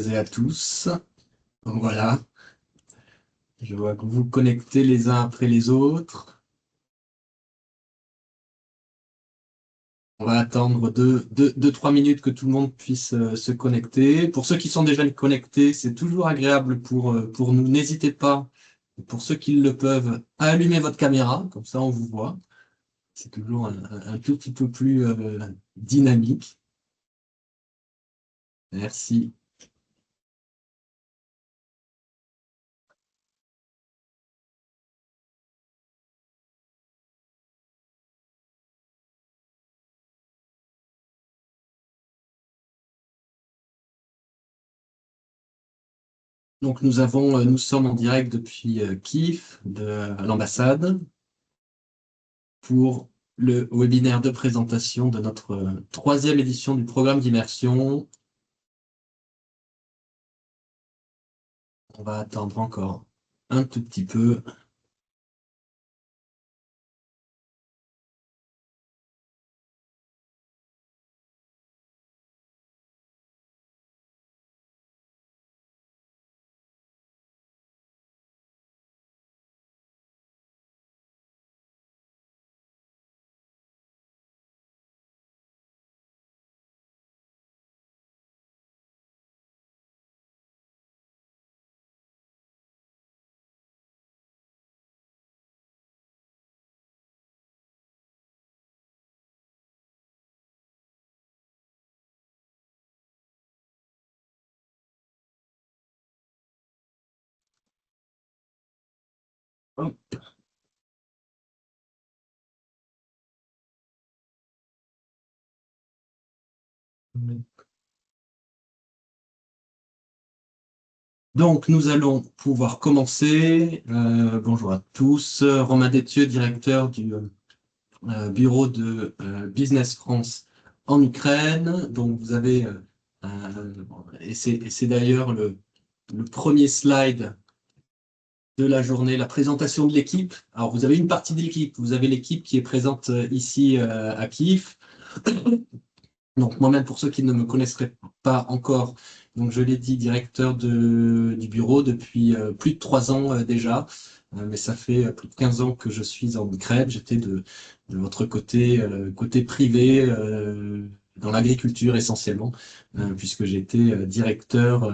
et à tous. Voilà, je vois que vous vous connectez les uns après les autres. On va attendre 3 minutes que tout le monde puisse se connecter. Pour ceux qui sont déjà connectés, c'est toujours agréable pour nous. N'hésitez pas, pour ceux qui le peuvent, à allumer votre caméra, comme ça on vous voit. C'est toujours un tout petit peu plus dynamique. Merci. Donc nous sommes en direct depuis Kiev, de l'ambassade, pour le webinaire de présentation de notre troisième édition du programme d'immersion. On va attendre encore un tout petit peu. Hop. Donc, nous allons pouvoir commencer. Bonjour à tous. Romain Détieux, directeur du bureau de Business France en Ukraine. Donc, vous avez, et c'est d'ailleurs le premier slide de la journée, la présentation de l'équipe. Alors, vous avez une partie de l'équipe. Vous avez l'équipe qui est présente ici à Kiev. Donc, moi-même, pour ceux qui ne me connaisseraient pas encore, donc je l'ai dit, directeur du bureau depuis plus de 3 ans déjà. Mais ça fait plus de 15 ans que je suis en Ukraine. J'étais de votre côté, côté privé, dans l'agriculture essentiellement, puisque j'étais directeur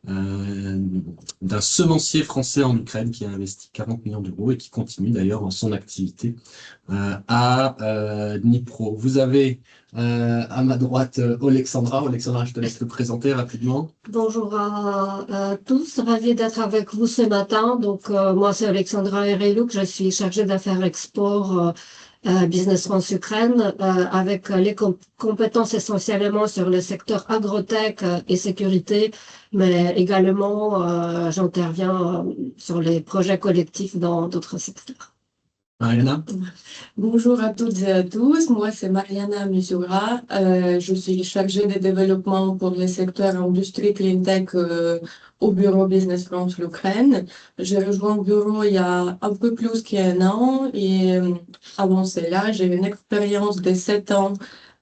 euh, d'un semencier français en Ukraine qui a investi 40 millions d'euros et qui continue d'ailleurs dans son activité à Dnipro. Vous avez à ma droite Alexandra. Alexandra, je te laisse te présenter rapidement. Bonjour à tous, ravi d'être avec vous ce matin. Moi, c'est Alexandra Herelouk, je suis chargée d'affaires export Business France Ukraine, avec les compétences essentiellement sur le secteur agrotech et sécurité, mais également j'interviens sur les projets collectifs dans d'autres secteurs. Mariana. Bonjour à toutes et à tous, moi c'est Mariana Misura, je suis chargée de développement pour le secteur industrie clean tech au bureau Business France l'Ukraine. J'ai rejoint le bureau il y a un peu plus qu'un an et avant cela j'ai une expérience de 7 ans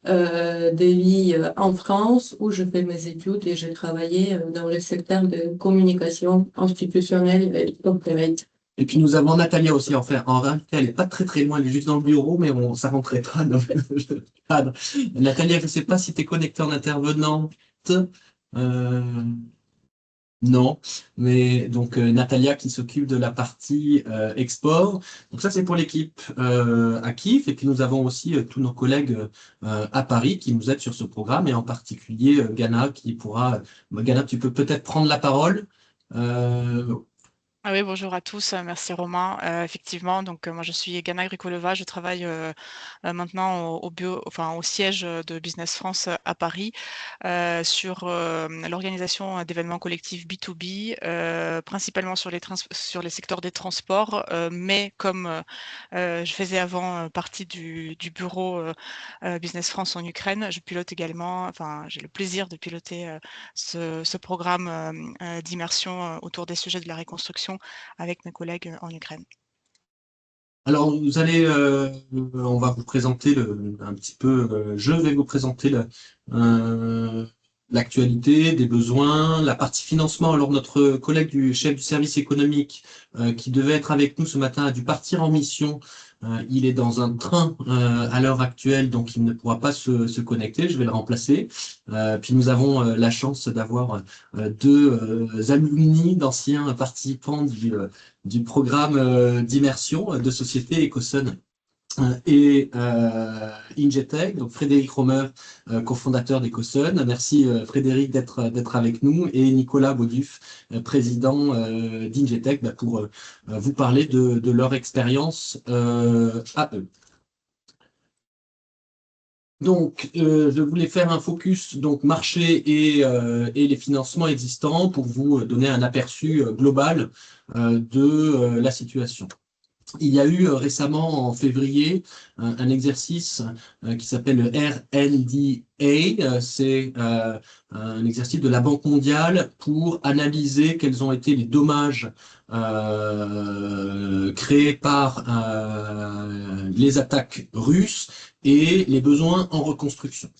de vie en France où je fais mes études et j'ai travaillé dans le secteur de communication institutionnelle et corporate. Et puis nous avons Natalia aussi. Enfin, en réalité, elle n'est pas très très loin, elle est juste dans le bureau, mais ça rentrait pas dans le cadre. Natalia, je ne sais pas si tu es connectée en intervenante. Euh, non, mais donc Natalia qui s'occupe de la partie export. Donc ça, c'est pour l'équipe à Kiev. Et puis nous avons aussi tous nos collègues à Paris qui nous aident sur ce programme, et en particulier Ghana qui pourra. Ghana, tu peux peut-être prendre la parole. Euh, Ah oui, bonjour à tous, merci Romain. Effectivement, donc moi je suis Gana Grikolova, je travaille maintenant au siège de Business France à Paris sur l'organisation d'événements collectifs B2B, principalement sur les secteurs des transports, mais comme je faisais avant partie du bureau Business France en Ukraine, je pilote également, enfin j'ai le plaisir de piloter ce programme d'immersion autour des sujets de la reconstruction avec mes collègues en Ukraine. Alors, on va vous présenter un petit peu, je vais vous présenter l'actualité, des besoins, la partie financement. Alors notre collègue du chef du service économique qui devait être avec nous ce matin a dû partir en mission. Il est dans un train à l'heure actuelle, donc il ne pourra pas se connecter. Je vais le remplacer. Puis nous avons la chance d'avoir deux alumni, d'anciens participants du programme d'immersion de société Ecosun et Ingetech, donc Frédéric Romer, cofondateur d'Ecosun. Merci Frédéric d'être avec nous, et Nicolas Bauduf, président d'Ingetech, pour vous parler de leur expérience à eux. Donc, je voulais faire un focus donc marché et les financements existants pour vous donner un aperçu global de la situation. Il y a eu récemment, en février, un exercice qui s'appelle le RNDA. C'est un exercice de la Banque mondiale pour analyser quels ont été les dommages créés par les attaques russes et les besoins en reconstruction.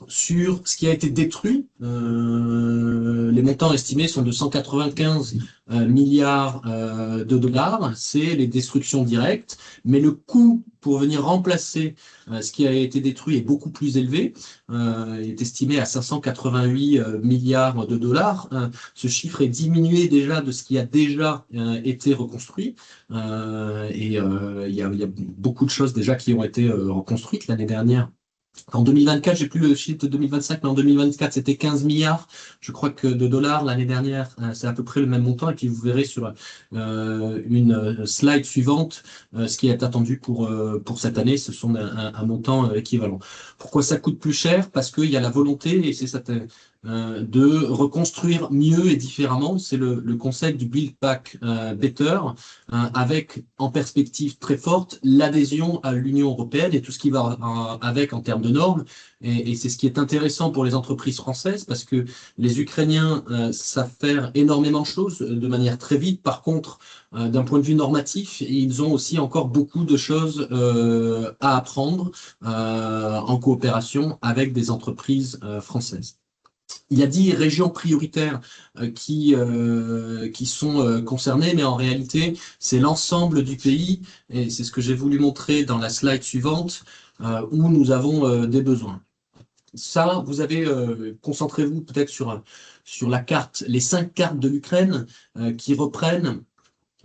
Sur ce qui a été détruit, les montants estimés sont de 195 milliards de dollars. C'est les destructions directes, mais le coût pour venir remplacer ce qui a été détruit est beaucoup plus élevé. Il est estimé à 588 milliards de dollars. Ce chiffre est diminué déjà de ce qui a déjà été reconstruit. Il y a beaucoup de choses déjà qui ont été reconstruites l'année dernière. En 2024, j'ai plus le chiffre de 2025, mais en 2024, c'était 15 milliards, je crois, que de dollars. L'année dernière, c'est à peu près le même montant. Et puis, vous verrez sur une slide suivante ce qui est attendu pour cette année. Ce sont un montant équivalent. Pourquoi ça coûte plus cher? Parce qu'il y a la volonté, et c'est cette de reconstruire mieux et différemment. C'est le concept du Build Back Better, avec en perspective très forte l'adhésion à l'Union européenne et tout ce qui va avec en termes de normes. Et c'est ce qui est intéressant pour les entreprises françaises, parce que les Ukrainiens savent faire énormément de choses de manière très vite. Par contre, d'un point de vue normatif, ils ont aussi encore beaucoup de choses à apprendre en coopération avec des entreprises françaises. Il y a 10 régions prioritaires qui sont concernées, mais en réalité, c'est l'ensemble du pays, et c'est ce que j'ai voulu montrer dans la slide suivante, où nous avons des besoins. Ça, vous avez, concentrez-vous peut-être sur la carte, les 5 cartes de l'Ukraine qui reprennent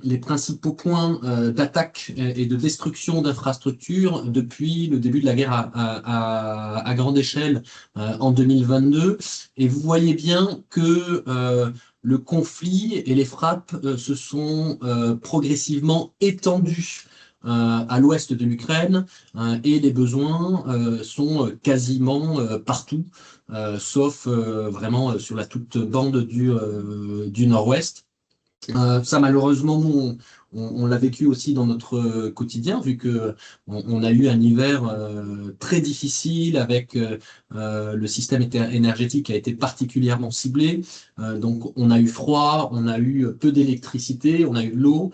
les principaux points d'attaque et de destruction d'infrastructures depuis le début de la guerre à grande échelle en 2022. Et vous voyez bien que le conflit et les frappes se sont progressivement étendus à l'ouest de l'Ukraine et les besoins sont quasiment partout, sauf vraiment sur la toute bande du nord-ouest. Ça, malheureusement, nous, on l'a vécu aussi dans notre quotidien, vu que on a eu un hiver très difficile avec le système énergétique qui a été particulièrement ciblé. Donc, on a eu froid, on a eu peu d'électricité, on a eu de l'eau,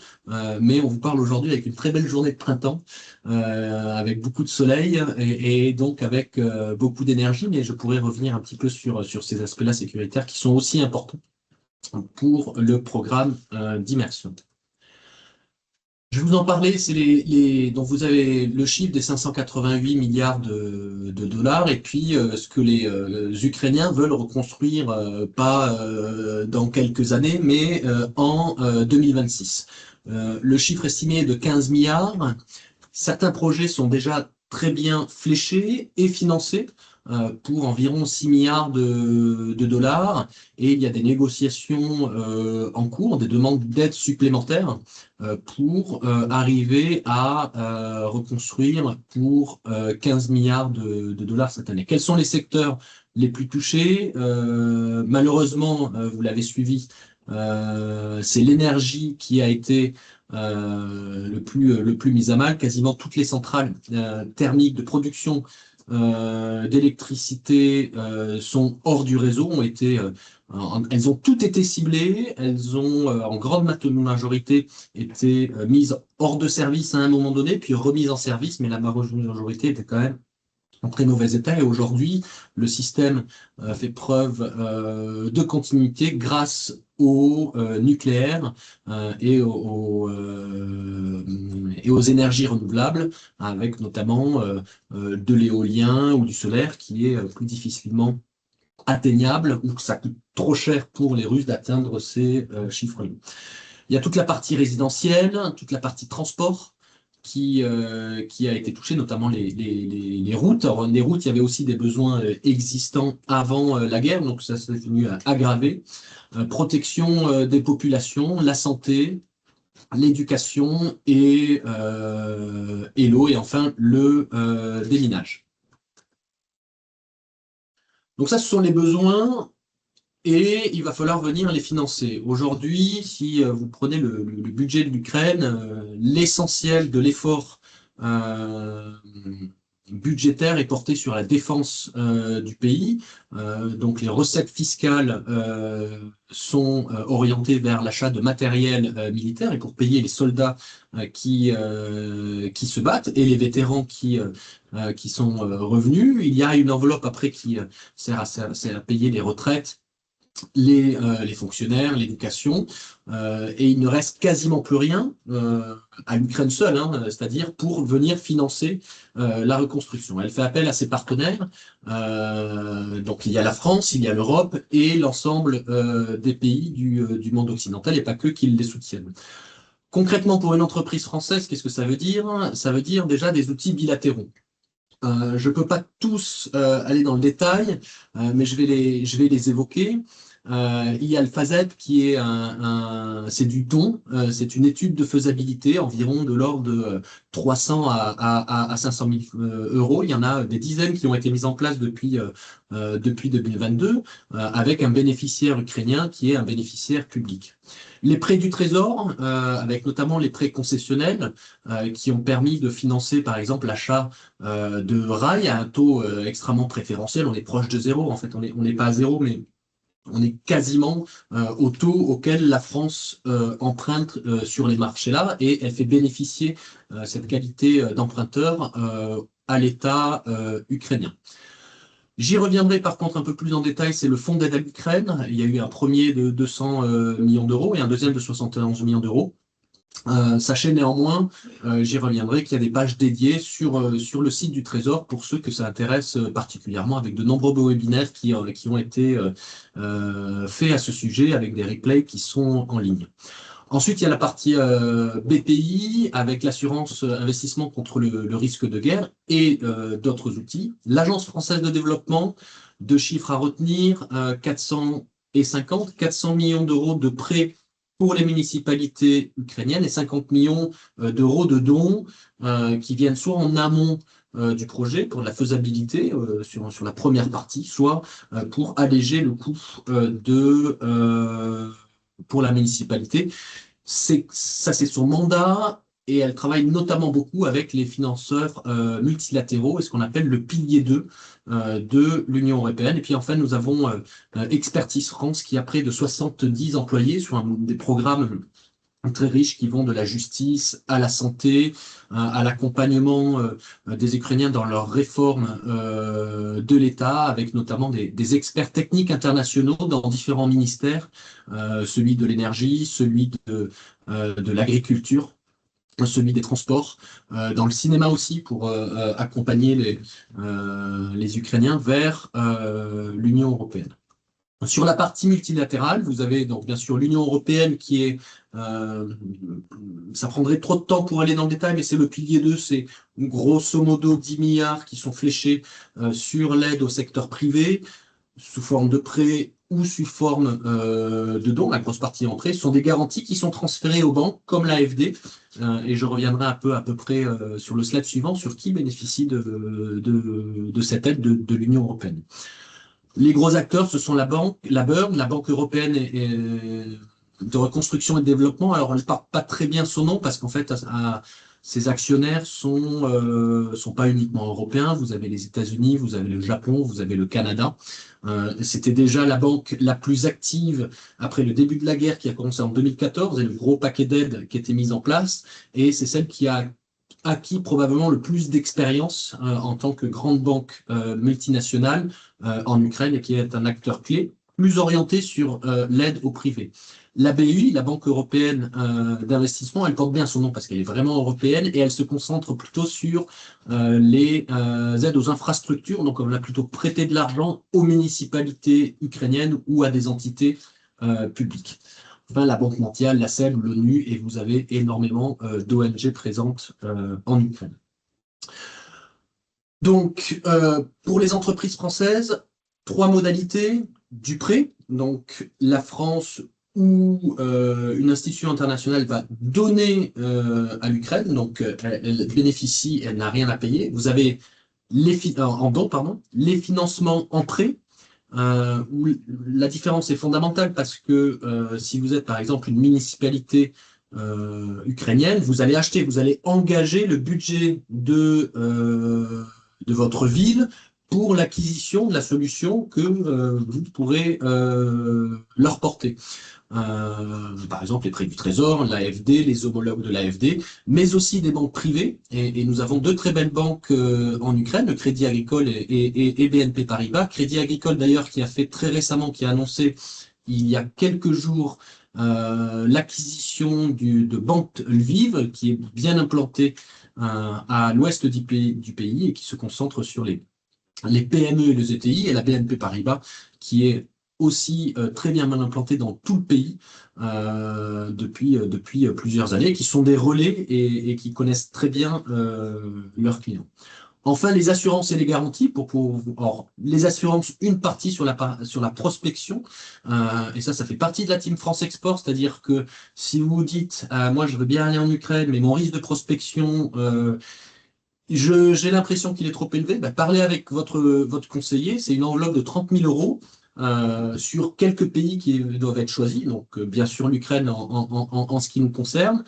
mais on vous parle aujourd'hui avec une très belle journée de printemps, avec beaucoup de soleil et donc avec beaucoup d'énergie. Mais je pourrais revenir un petit peu sur ces aspects-là sécuritaires qui sont aussi importants pour le programme d'immersion. Je vais vous en parler, c'est donc vous avez le chiffre des 588 milliards de dollars, et puis ce que les Ukrainiens veulent reconstruire, pas dans quelques années, mais en 2026. Le chiffre estimé est de 15 milliards. Certains projets sont déjà très bien fléchés et financés pour environ 6 milliards de dollars, et il y a des négociations en cours, des demandes d'aide supplémentaires pour arriver à reconstruire pour 15 milliards de dollars cette année. Quels sont les secteurs les plus touchés? Malheureusement, vous l'avez suivi, c'est l'énergie qui a été le plus mis à mal. Quasiment toutes les centrales thermiques de production d'électricité sont hors du réseau, elles ont toutes été ciblées, elles ont en grande majorité été mises hors de service à un moment donné, puis remises en service, mais la majorité était quand même en très mauvais état. Et aujourd'hui, le système fait preuve de continuité grâce au nucléaire et aux énergies renouvelables, avec notamment de l'éolien ou du solaire qui est plus difficilement atteignable ou que ça coûte trop cher pour les Russes d'atteindre ces chiffres-là. Il y a toute la partie résidentielle, toute la partie transport qui a été touchée, notamment les routes. Alors, les routes, il y avait aussi des besoins existants avant la guerre, donc ça s'est venu aggraver. Protection des populations, la santé, l'éducation et l'eau, et enfin le déminage. Donc ça, ce sont les besoins. Et il va falloir venir les financer. Aujourd'hui, si vous prenez le budget de l'Ukraine, l'essentiel de l'effort budgétaire est porté sur la défense du pays. Donc les recettes fiscales sont orientées vers l'achat de matériel militaire et pour payer les soldats qui se battent et les vétérans qui sont revenus. Il y a une enveloppe après qui sert à payer les retraites, les fonctionnaires, l'éducation, et il ne reste quasiment plus rien à l'Ukraine seule, hein, c'est-à-dire pour venir financer la reconstruction. Elle fait appel à ses partenaires, donc il y a la France, il y a l'Europe et l'ensemble des pays du monde occidental, et pas que qui les soutiennent. Concrètement, pour une entreprise française, qu'est-ce que ça veut dire? Ça veut dire déjà des outils bilatéraux. Je ne peux pas tous aller dans le détail, mais je vais les évoquer. Il y a le FASEB qui est c'est du don, c'est une étude de faisabilité environ de l'ordre de 300 à 500 000 euros. Il y en a des dizaines qui ont été mises en place depuis 2022 avec un bénéficiaire ukrainien qui est un bénéficiaire public. Les prêts du Trésor, avec notamment les prêts concessionnels qui ont permis de financer par exemple l'achat de rails à un taux extrêmement préférentiel. On est proche de zéro, en fait on n'est pas à zéro, mais on est quasiment au taux auquel la France emprunte sur les marchés-là, et elle fait bénéficier cette qualité d'emprunteur à l'État ukrainien. J'y reviendrai par contre un peu plus en détail, c'est le fonds d'aide à l'Ukraine. Il y a eu un premier de 200 millions d'euros et un deuxième de 71 millions d'euros. Sachez néanmoins, j'y reviendrai, qu'il y a des pages dédiées sur le site du Trésor pour ceux que ça intéresse particulièrement, avec de nombreux webinaires qui ont été faits à ce sujet, avec des replays qui sont en ligne. Ensuite, il y a la partie BPI, avec l'assurance investissement contre le risque de guerre et d'autres outils. L'Agence française de développement, deux chiffres à retenir, 400 millions d'euros de prêts pour les municipalités ukrainiennes et 50 millions d'euros de dons qui viennent soit en amont du projet pour de la faisabilité sur la première partie, soit pour alléger le coût pour la municipalité. C'est son mandat, et elle travaille notamment beaucoup avec les financeurs multilatéraux et ce qu'on appelle le pilier 2 de l'Union européenne. Et puis enfin, nous avons Expertise France qui a près de 70 employés sur des programmes très riches qui vont de la justice à la santé, à l'accompagnement des Ukrainiens dans leur réforme de l'État, avec notamment des experts techniques internationaux dans différents ministères, celui de l'énergie, celui de l'agriculture, celui des transports, dans le cinéma aussi, pour accompagner les Ukrainiens vers l'Union européenne. Sur la partie multilatérale, vous avez donc bien sûr l'Union européenne qui est, ça prendrait trop de temps pour aller dans le détail, mais c'est le pilier 2, c'est grosso modo 10 milliards qui sont fléchés sur l'aide au secteur privé, sous forme de prêts ou sous forme de dons. La grosse partie en prêts sont des garanties qui sont transférées aux banques, comme l'AFD, et je reviendrai à peu près sur le slide suivant sur qui bénéficie de cette aide de l'Union européenne. Les gros acteurs, ce sont la BERD, la Banque européenne de reconstruction et de développement. Alors, elle ne porte pas très bien son nom parce qu'en fait, ses actionnaires sont pas uniquement européens. Vous avez les États-Unis, vous avez le Japon, vous avez le Canada. C'était déjà la banque la plus active après le début de la guerre qui a commencé en 2014 et le gros paquet d'aides qui était mis en place. Et c'est celle qui a acquis probablement le plus d'expérience en tant que grande banque multinationale en Ukraine et qui est un acteur clé, plus orienté sur l'aide au privé. La BEI, la Banque européenne d'investissement, elle porte bien son nom parce qu'elle est vraiment européenne et elle se concentre plutôt sur les aides aux infrastructures. Donc, on a plutôt prêté de l'argent aux municipalités ukrainiennes ou à des entités publiques. Enfin, la Banque mondiale, la SEB, l'ONU, et vous avez énormément d'ONG présentes en Ukraine. Donc, pour les entreprises françaises, 3 modalités du prêt. Donc, la France ou une institution internationale va donner à l'Ukraine, donc elle bénéficie, elle n'a rien à payer. Vous avez en don, pardon, les financements en prêt, où la différence est fondamentale parce que si vous êtes par exemple une municipalité ukrainienne, vous allez acheter, vous allez engager le budget de votre ville pour l'acquisition de la solution que vous pourrez leur porter. Par exemple, les prêts du Trésor, l'AFD, les homologues de l'AFD, mais aussi des banques privées. Et nous avons 2 très belles banques en Ukraine, le Crédit Agricole et BNP Paribas. Crédit Agricole, d'ailleurs, qui a fait très récemment, qui a annoncé il y a quelques jours l'acquisition de Banque Lviv, qui est bien implantée à l'ouest du pays et qui se concentre sur les PME et les ETI, et la BNP Paribas, qui est aussi très bien mal implantée dans tout le pays depuis plusieurs années, qui sont des relais et qui connaissent très bien leurs clients. Enfin, les assurances et les garanties, or, les assurances, une partie sur la prospection, et ça fait partie de la team France Export, c'est-à-dire que si vous vous dites, moi je veux bien aller en Ukraine, mais mon risque de prospection, j'ai l'impression qu'il est trop élevé, parlez avec votre conseiller, c'est une enveloppe de 30 000 euros sur quelques pays qui doivent être choisis, donc bien sûr l'Ukraine en ce qui nous concerne,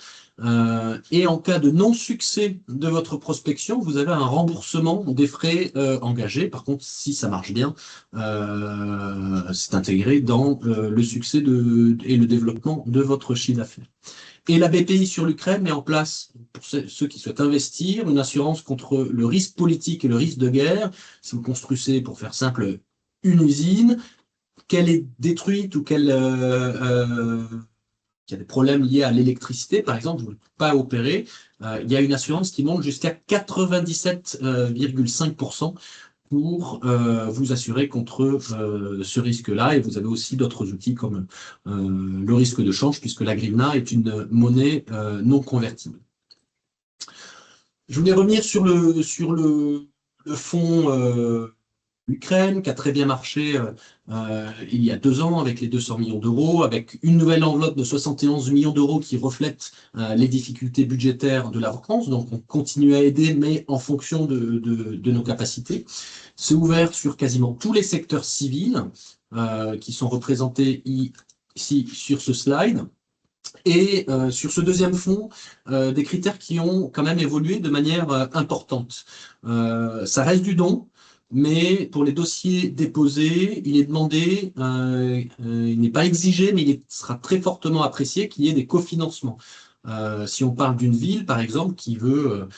et en cas de non-succès de votre prospection, vous avez un remboursement des frais engagés. Par contre, si ça marche bien, c'est intégré dans le succès et le développement de votre chiffre d'affaires. Et la BPI sur l'Ukraine met en place, pour ceux qui souhaitent investir, une assurance contre le risque politique et le risque de guerre. Si vous construisez, pour faire simple, une usine, qu'elle est détruite ou qu'il y a des problèmes liés à l'électricité, par exemple, vous ne pouvez pas opérer, il y a une assurance qui monte jusqu'à 97,5% pour vous assurer contre ce risque-là. Et vous avez aussi d'autres outils comme le risque de change, puisque la hryvnia est une monnaie non convertible. Je voulais revenir sur le fonds Ukraine, qui a très bien marché il y a 2 ans avec les 200 millions d'euros, avec une nouvelle enveloppe de 71 millions d'euros qui reflète les difficultés budgétaires de la France. Donc on continue à aider, mais en fonction de nos capacités. C'est ouvert sur quasiment tous les secteurs civils qui sont représentés ici sur ce slide. Et sur ce deuxième fonds, des critères qui ont quand même évolué de manière importante. Ça reste du don, mais pour les dossiers déposés, il est demandé, il n'est pas exigé, mais il sera très fortement apprécié qu'il y ait des cofinancements. Si on parle d'une ville, par exemple, qui veut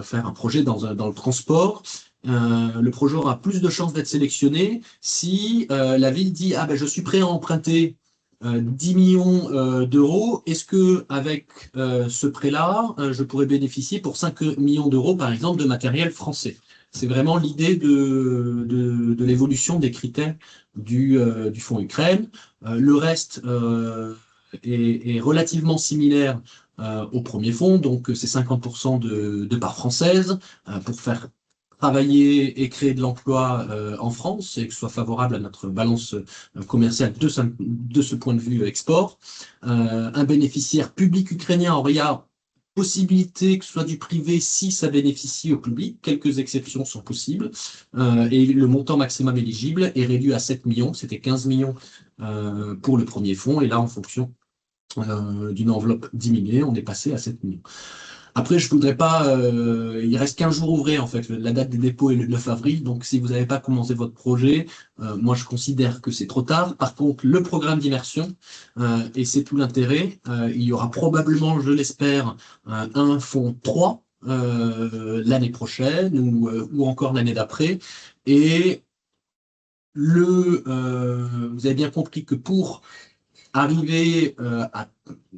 faire un projet dans le transport, le projet aura plus de chances d'être sélectionné si la ville dit « Ah ben je suis prêt à emprunter 10 millions d'euros, est-ce que avec ce prêt-là, je pourrais bénéficier pour 5 millions d'euros, par exemple, de matériel français ?» C'est vraiment l'idée de l'évolution des critères du fonds Ukraine. Le reste est relativement similaire au premier fonds, donc c'est 50% de part française pour faire travailler et créer de l'emploi en France et que ce soit favorable à notre balance commerciale de ce point de vue export. Un bénéficiaire public ukrainien aurait possibilité que ce soit du privé si ça bénéficie au public. Quelques exceptions sont possibles. Et le montant maximum éligible est réduit à 7 millions. C'était 15 millions pour le premier fonds. Et là, en fonction d'une enveloppe diminuée, on est passé à 7 millions. Après, je voudrais pas... il reste 15 jours ouvrés, en fait. La date des dépôts est le 9 avril. Donc, si vous n'avez pas commencé votre projet, moi, je considère que c'est trop tard. Par contre, le programme d'immersion, et c'est tout l'intérêt, il y aura probablement, je l'espère, un fonds 3 l'année prochaine ou encore l'année d'après. Et vous avez bien compris que pour arriver à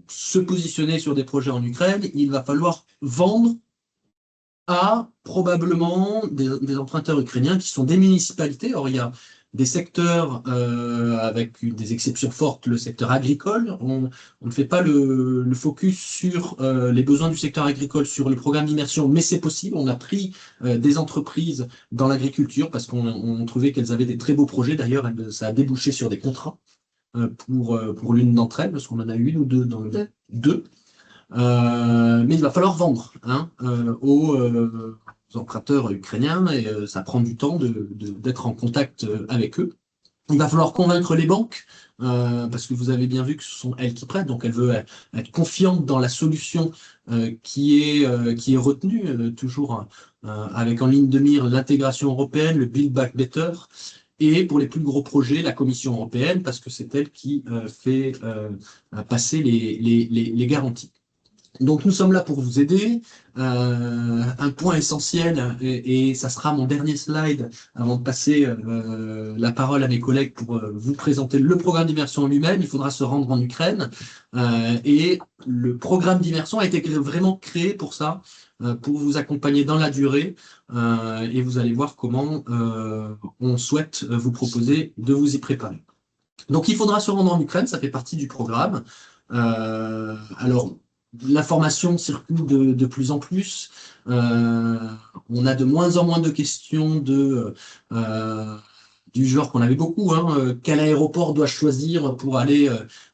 se positionner sur des projets en Ukraine, il va falloir vendre à probablement des emprunteurs ukrainiens qui sont des municipalités. Or, il y a des secteurs avec des exceptions fortes, le secteur agricole. On ne fait pas le focus sur les besoins du secteur agricole sur le programme d'immersion, mais c'est possible. On a pris des entreprises dans l'agriculture parce qu'on trouvait qu'elles avaient des très beaux projets. D'ailleurs, ça a débouché sur des contrats pour l'une d'entre elles, parce qu'on en a une ou deux dans le deux. Mais il va falloir vendre aux emprunteurs ukrainiens et ça prend du temps d'être en contact avec eux. Il va falloir convaincre les banques parce que vous avez bien vu que ce sont elles qui prêtent, donc elles veulent être confiantes dans la solution qui est retenue, toujours avec en ligne de mire l'intégration européenne, le Build Back Better, et pour les plus gros projets, la Commission européenne, parce que c'est elle qui fait passer les garanties. Donc nous sommes là pour vous aider. Un point essentiel, et ça sera mon dernier slide avant de passer la parole à mes collègues pour vous présenter le programme d'immersion lui-même. Il faudra se rendre en Ukraine. Et le programme d'immersion a été vraiment créé pour ça, pour vous accompagner dans la durée. Et vous allez voir comment on souhaite vous proposer de vous y préparer. Donc il faudra se rendre en Ukraine, ça fait partie du programme. Alors, l'information circule de plus en plus. On a de moins en moins de questions du genre qu'on avait beaucoup. Quel aéroport dois-je choisir pour aller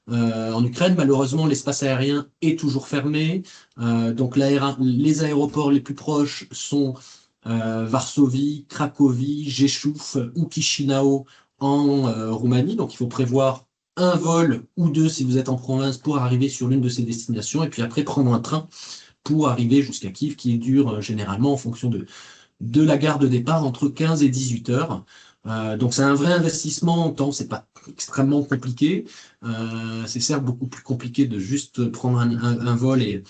en Ukraine? Malheureusement, l'espace aérien est toujours fermé. Donc les aéroports les plus proches sont Varsovie, Cracovie, Rzeszów ou Chisinau en Roumanie. Donc il faut prévoir un vol ou deux si vous êtes en province pour arriver sur l'une de ces destinations et puis après prendre un train pour arriver jusqu'à Kiev qui dure généralement en fonction de la gare de départ entre 15 et 18 heures. Donc c'est un vrai investissement en temps, c'est pas extrêmement compliqué. C'est certes beaucoup plus compliqué de juste prendre un vol et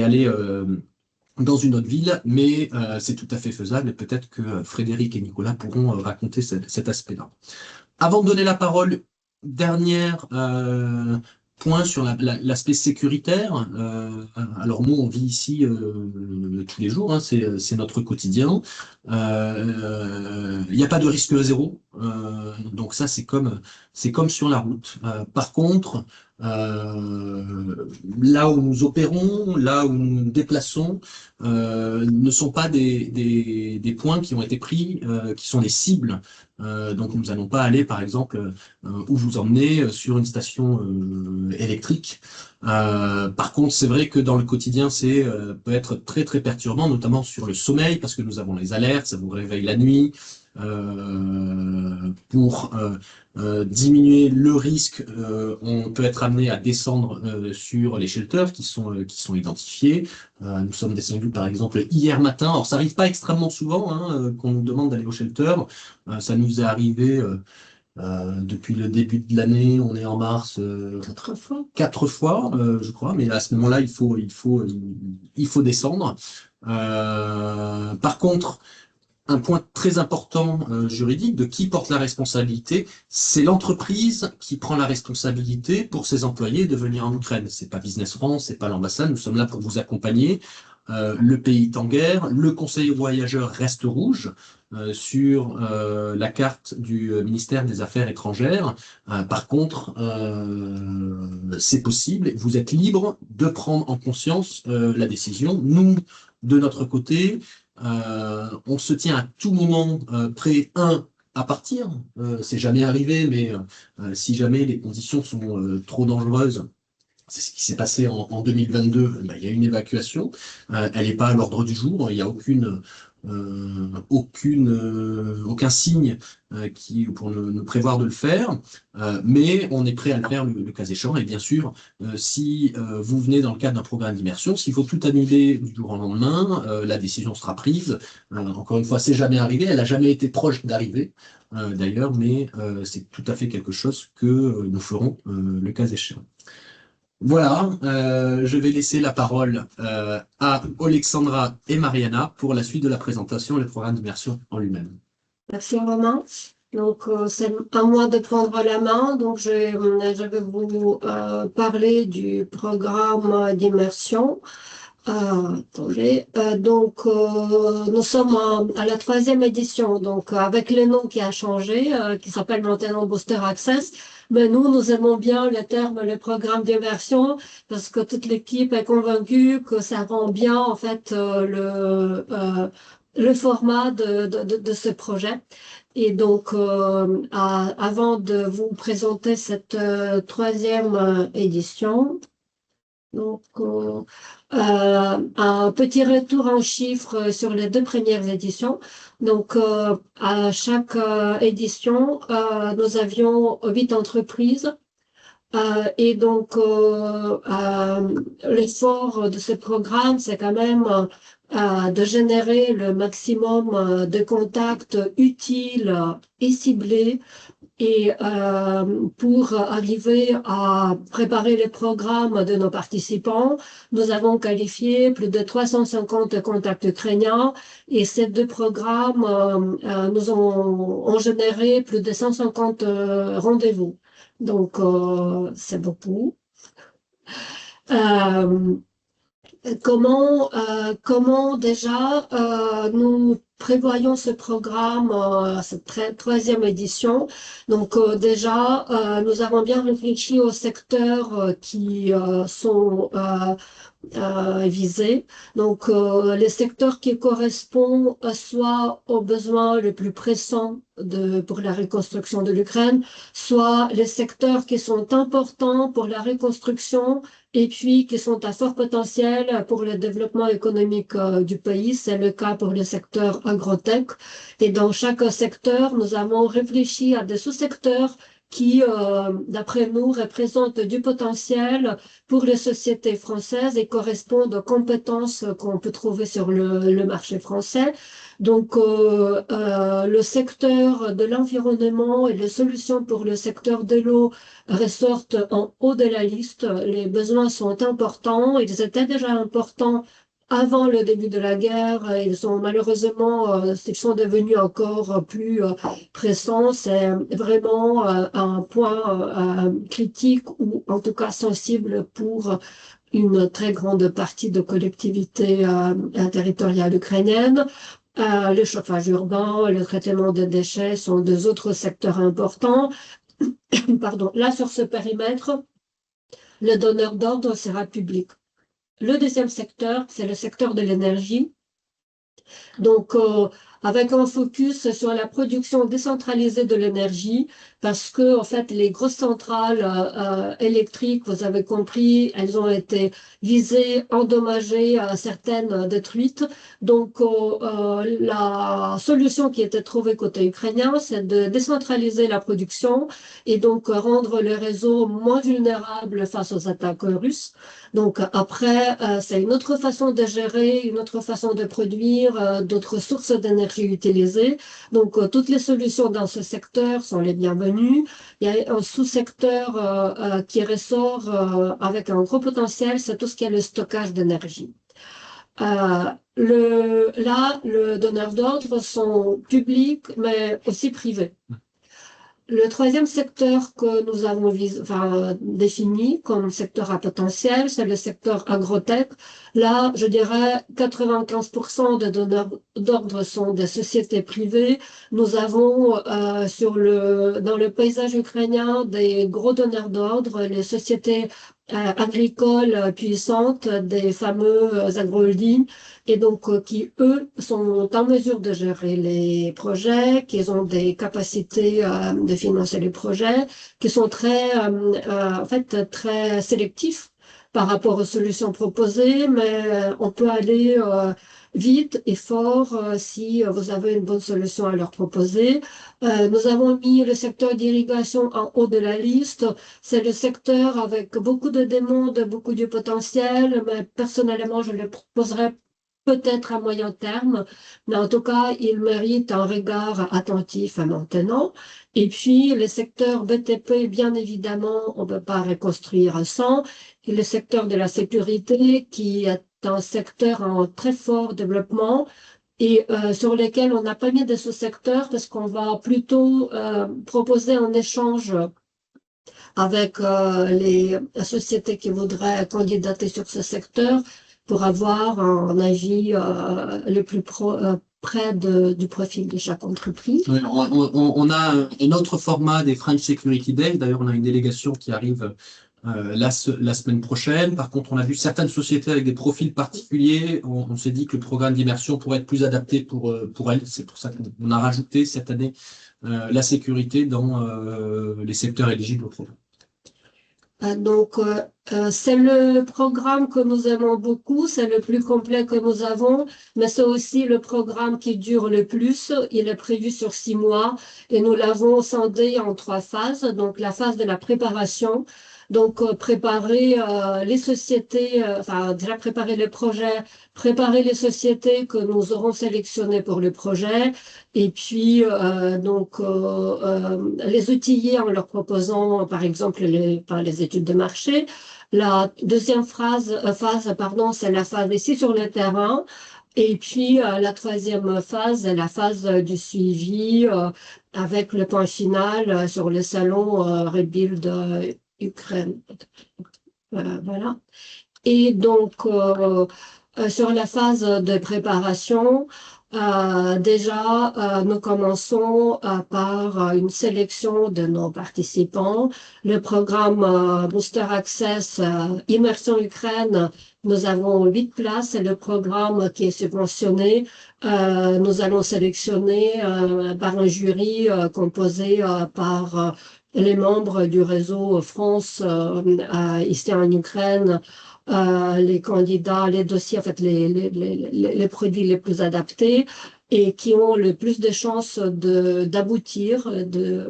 aller dans une autre ville, mais c'est tout à fait faisable et peut-être que Frédéric et Nicolas pourront raconter cet aspect-là. Avant de donner la parole, dernière point sur l'aspect sécuritaire. Alors nous, on vit ici tous les jours, c'est notre quotidien. Il n'y a pas de risque zéro, donc ça c'est comme sur la route. Par contre, là où nous opérons, là où nous nous déplaçons, ne sont pas des points qui ont été pris, qui sont des cibles. Donc nous n'allons pas aller, par exemple, où vous emmenez sur une station électrique. Par contre, c'est vrai que dans le quotidien, peut être très très perturbant, notamment sur le sommeil, parce que nous avons les alertes, ça vous réveille la nuit. Pour diminuer le risque, on peut être amené à descendre sur les shelters qui sont identifiés. Nous sommes descendus par exemple hier matin. Alors ça n'arrive pas extrêmement souvent qu'on nous demande d'aller au shelter. Ça nous est arrivé depuis le début de l'année. On est en mars. 4 fois. 4 fois, je crois. Mais à ce moment-là, il faut descendre. Par contre, un point très important juridique de qui porte la responsabilité, c'est l'entreprise qui prend la responsabilité pour ses employés de venir en Ukraine. C'est pas Business France, c'est pas l'ambassade, nous sommes là pour vous accompagner. Le pays est en guerre, le conseil aux voyageurs reste rouge sur la carte du ministère des Affaires étrangères. Par contre, c'est possible, vous êtes libre de prendre en conscience la décision. Nous, de notre côté, on se tient à tout moment prêt, à partir. C'est jamais arrivé, mais si jamais les conditions sont trop dangereuses, c'est ce qui s'est passé en 2022, il y a une évacuation. Elle n'est pas à l'ordre du jour, il n'y a aucun signe pour nous prévoir de le faire, mais on est prêt à le faire le cas échéant. Et bien sûr, si vous venez dans le cadre d'un programme d'immersion, s'il faut tout annuler du jour au lendemain, la décision sera prise. Encore une fois, c'est jamais arrivé, elle n'a jamais été proche d'arriver d'ailleurs, mais c'est tout à fait quelque chose que nous ferons le cas échéant. Voilà, je vais laisser la parole à Alexandra et Mariana pour la suite de la présentation et le programme d'immersion en lui-même. Merci Romain. Donc, c'est à moi de prendre la main. Donc, je vais vous parler du programme d'immersion. Attendez. Nous sommes à la 3e édition, donc avec le nom qui a changé, qui s'appelle maintenant Booster Access. Mais nous aimons bien le terme, le programme d'immersion, parce que toute l'équipe est convaincue que ça rend bien, en fait, le format de ce projet. Et donc, avant de vous présenter cette 3e édition, donc, un petit retour en chiffres sur les 2 premières éditions. Donc, à chaque édition, nous avions 8 entreprises. Et donc, l'effort de ce programme, c'est quand même de générer le maximum de contacts utiles et ciblés et pour arriver à préparer les programmes de nos participants, nous avons qualifié plus de 350 contacts ukrainiens et ces 2 programmes nous ont généré plus de 150 rendez-vous. Donc, c'est beaucoup. Comment déjà nous prévoyons ce programme, cette 3e édition. Donc déjà, nous avons bien réfléchi aux secteurs qui sont visés. Donc les secteurs qui correspondent soit aux besoins les plus pressants pour la reconstruction de l'Ukraine, soit les secteurs qui sont importants pour la reconstruction et puis qui sont à fort potentiel pour le développement économique du pays. C'est le cas pour le secteur agrotech. Et dans chaque secteur, nous avons réfléchi à des sous-secteurs qui, d'après nous, représentent du potentiel pour les sociétés françaises et correspondent aux compétences qu'on peut trouver sur le marché français. Donc, le secteur de l'environnement et les solutions pour le secteur de l'eau ressortent en haut de la liste. Les besoins sont importants. Ils étaient déjà importants avant le début de la guerre. Ils sont malheureusement, ils sont devenus encore plus pressants. C'est vraiment un point critique ou en tout cas sensible pour une très grande partie de collectivités territoriales ukrainiennes. Le chauffage urbain, le traitement des déchets sont 2 autres secteurs importants. Pardon. Là, sur ce périmètre, le donneur d'ordre sera public. Le 2e secteur, c'est le secteur de l'énergie. Donc, avec un focus sur la production décentralisée de l'énergie, parce que, en fait, les grosses centrales électriques, vous avez compris, elles ont été visées, endommagées, certaines détruites. Donc, la solution qui était trouvée côté ukrainien, c'est de décentraliser la production et donc rendre le réseau moins vulnérable face aux attaques russes. Donc, après, c'est une autre façon de gérer, une autre façon de produire, d'autres sources d'énergie utilisées. Donc, toutes les solutions dans ce secteur sont les bienvenues. Il y a un sous-secteur qui ressort avec un gros potentiel, c'est tout ce qui est le stockage d'énergie. Là, le donneur d'ordre sont publics, mais aussi privés. Le 3e secteur que nous avons défini comme secteur à potentiel, c'est le secteur agrotech. Là, je dirais 95% des donneurs d'ordre sont des sociétés privées. Nous avons dans le paysage ukrainien des gros donneurs d'ordre, les sociétés agricoles puissantes, des fameux agro-holdings, et donc qui, eux, sont en mesure de gérer les projets, qui ont des capacités de financer les projets, qui sont en fait, très sélectifs par rapport aux solutions proposées, mais on peut aller vite et fort si vous avez une bonne solution à leur proposer. Nous avons mis le secteur d'irrigation en haut de la liste. C'est le secteur avec beaucoup de demandes, beaucoup de potentiel, mais personnellement, je le proposerais peut-être à moyen terme, mais en tout cas, il mérite un regard attentif maintenant. Et puis, le secteur BTP, bien évidemment, on ne peut pas reconstruire sans. Et le secteur de la sécurité, qui est un secteur en très fort développement et sur lequel on n'a pas mis de sous-secteur parce qu'on va plutôt proposer un échange avec les sociétés qui voudraient candidater sur ce secteur pour avoir un avis le plus près du profil de chaque entreprise. Oui, on a un autre format des French Security Days. D'ailleurs, on a une délégation qui arrive la semaine prochaine. Par contre, on a vu certaines sociétés avec des profils particuliers. On s'est dit que le programme d'immersion pourrait être plus adapté pour elles. C'est pour ça qu'on a rajouté cette année la sécurité dans les secteurs éligibles au programme. Donc, c'est le programme que nous aimons beaucoup, c'est le plus complet que nous avons, mais c'est aussi le programme qui dure le plus. Il est prévu sur 6 mois et nous l'avons scindé en 3 phases. Donc, la phase de la préparation, donc préparer les sociétés, enfin déjà préparer les projets, préparer les sociétés que nous aurons sélectionnées pour le projet, et puis les outiller en leur proposant, par exemple, les études de marché. La deuxième phase, c'est la phase ici sur le terrain. Et puis, la troisième phase est la phase du suivi avec le point final sur le salon Rebuild Ukraine. Voilà. Et donc, sur la phase de préparation, déjà, nous commençons par une sélection de nos participants. Le programme Booster Access Immersion Ukraine, nous avons 8 places. C'est le programme qui est subventionné. Nous allons sélectionner par un jury composé par les membres du réseau France ici en Ukraine, les candidats, les dossiers, en fait, les produits les plus adaptés et qui ont le plus de chances d'aboutir, de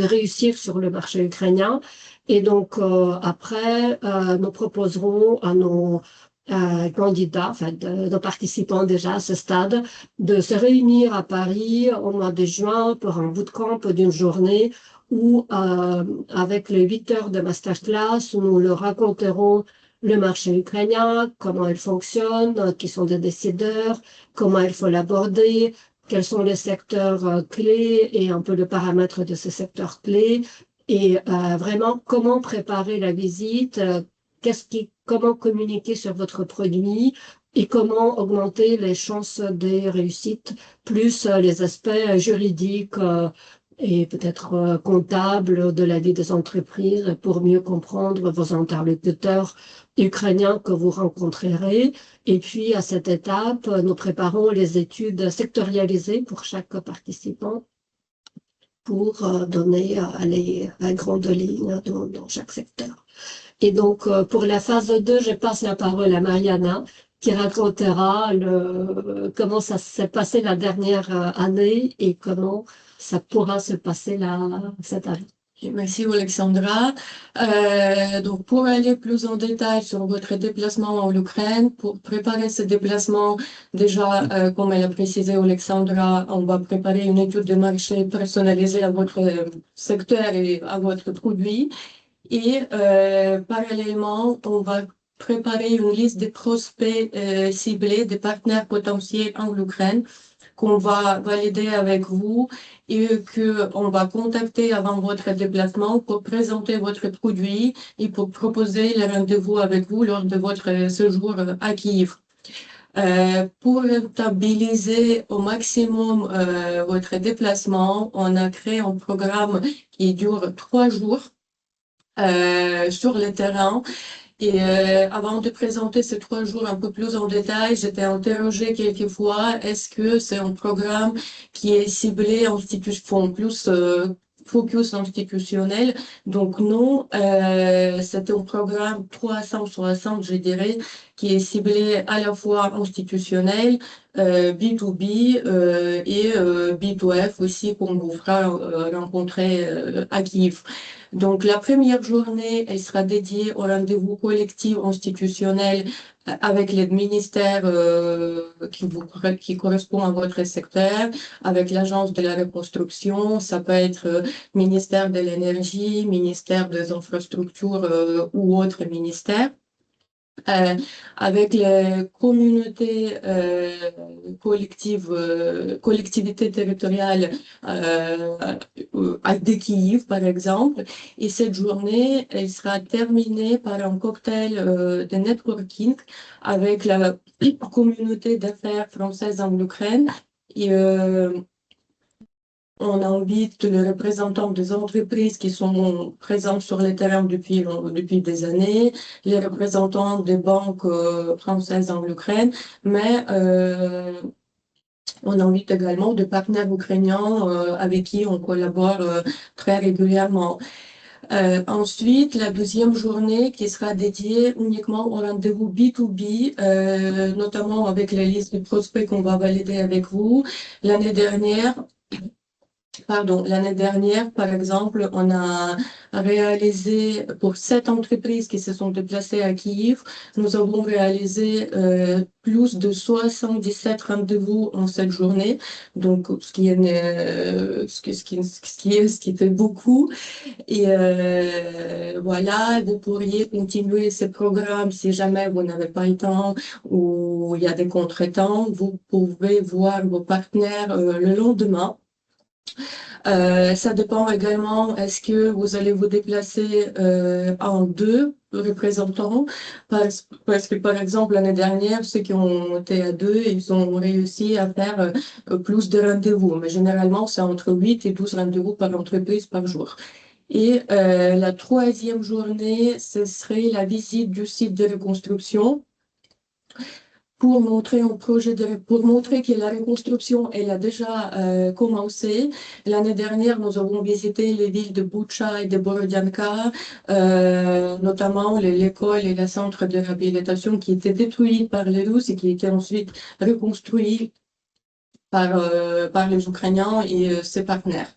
réussir sur le marché ukrainien. Et donc, après, nous proposerons à nos candidats, enfin, nos participants déjà à ce stade, de se réunir à Paris au mois de juin pour un bootcamp d'une journée où, avec les 8 heures de masterclass, nous leur raconterons le marché ukrainien, comment il fonctionne, qui sont des décideurs, comment il faut l'aborder, quels sont les secteurs clés et un peu le paramètre de ces secteurs clés, et vraiment comment préparer la visite, comment communiquer sur votre produit et comment augmenter les chances de réussite, plus les aspects juridiques et peut-être comptables de la vie des entreprises pour mieux comprendre vos interlocuteurs ukrainiens que vous rencontrerez. Et puis, à cette étape, nous préparons les études sectorialisées pour chaque participant pour donner les grandes lignes dans chaque secteur. Et donc, pour la phase 2, je passe la parole à Mariana, qui racontera comment ça s'est passé la dernière année et comment ça pourra se passer cette année. Merci Alexandra. Donc pour aller plus en détail sur votre déplacement en Ukraine, pour préparer ce déplacement, déjà comme elle a précisé Alexandra, on va préparer une étude de marché personnalisée à votre secteur et à votre produit. Et parallèlement, on va préparer une liste de prospects ciblés, des partenaires potentiels en Ukraine qu'on va valider avec vous et qu'on va contacter avant votre déplacement pour présenter votre produit et pour proposer le rendez-vous avec vous lors de votre séjour à Kiev. Pour rentabiliser au maximum votre déplacement, on a créé un programme qui dure 3 jours sur le terrain. Et avant de présenter ces 3 jours un peu plus en détail, j'étais interrogée quelquefois, est-ce que c'est un programme qui est ciblé plus focus institutionnel? Donc non, c'est un programme 360, je dirais, qui est ciblé à la fois institutionnel, B2B et B2F aussi qu'on vous fera rencontrer à Kiev. Donc la première journée, elle sera dédiée au rendez-vous collectif institutionnel avec les ministères qui correspondent à votre secteur, avec l'Agence de la reconstruction, ça peut être ministère de l'énergie, ministère des infrastructures ou autres ministères. Avec les communautés collectivités territoriales de Kiev, par exemple. Et cette journée, elle sera terminée par un cocktail de networking avec la communauté d'affaires française en Ukraine. Et on invite les représentants des entreprises qui sont présentes sur le terrain depuis des années, les représentants des banques françaises en Ukraine, mais on invite également des partenaires ukrainiens avec qui on collabore très régulièrement. Ensuite, la deuxième journée qui sera dédiée uniquement au rendez-vous B2B, notamment avec la liste de prospects qu'on va valider avec vous. L'année dernière, par exemple, on a réalisé pour 7 entreprises qui se sont déplacées à Kiev, nous avons réalisé plus de 77 rendez-vous en cette journée, donc ce qui fait beaucoup. Et voilà, vous pourriez continuer ce programme si jamais vous n'avez pas le temps ou il y a des contretemps. Vous pouvez voir vos partenaires le lendemain. Ça dépend également, est-ce que vous allez vous déplacer en 2 représentants, parce que par exemple l'année dernière, ceux qui ont été à 2, ils ont réussi à faire plus de rendez-vous, mais généralement c'est entre 8 et 12 rendez-vous par entreprise par jour. Et la troisième journée, ce serait la visite du site de reconstruction. Pour montrer que la reconstruction, elle a déjà commencé. L'année dernière, nous avons visité les villes de Boutcha et de Borodianka, notamment l'école et le centre de réhabilitation qui étaient détruits par les Russes et qui étaient ensuite reconstruits par les Ukrainiens et ses partenaires.